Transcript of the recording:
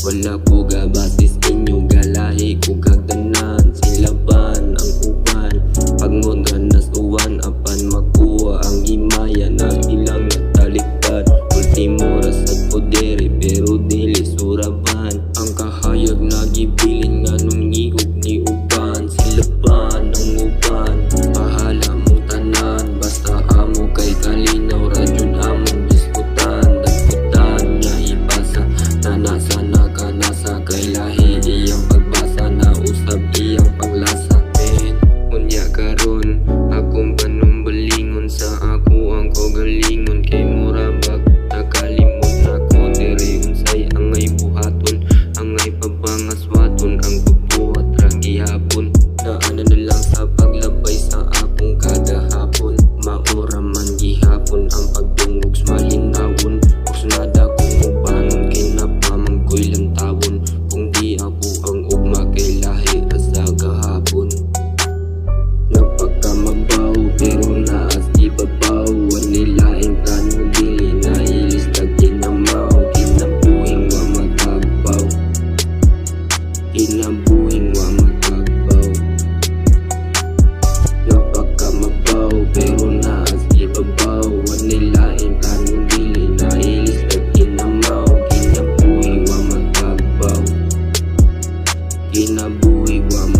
Wala ko gabasis inyo galahi ko kagtanan. Silaban ang uban pagmod nga nasuwan apan makuha ang himaya na ilang nataliktad. Ultimo ra sa podere pero dili suraban. Ang kahayag nagibilin nga nung niog ni uban. Silaban ang uban pahala mong tanan basta amo kay kalinaw ra jud among biskutan. Dagkutan nya ipasa na nasa nakanasa kay lahi iyang pagbasa na usab iyang panglasa. Unya karon akong panumbalingon sa ako ang kogalingon kay murabag nakalimot na ko diri unsay angay buhaton angay pabangaswaton ang pagbuhat ra gihapon. Daanan na lang sa paglabay sa akong kada hapon. Maura man gihapon ang pagdungog malinawon. Kusnada kong ubanon kinapamangkoy lang tawon. Kung di ako ang ugma kay lahi sa gahapon. Napagkamabaw pero naas ibabaw. Wanilaing plano dili nailis na ginamaw. Kinabuhing wa magagbaw. Kinabuhing wa magagbaw. Napagkamabaw pero naas ibabaw. Wanilaing plano dili nailis na ginamaw. Kinabuhing wa magagbaw. Kinabuhing wa magagbaw.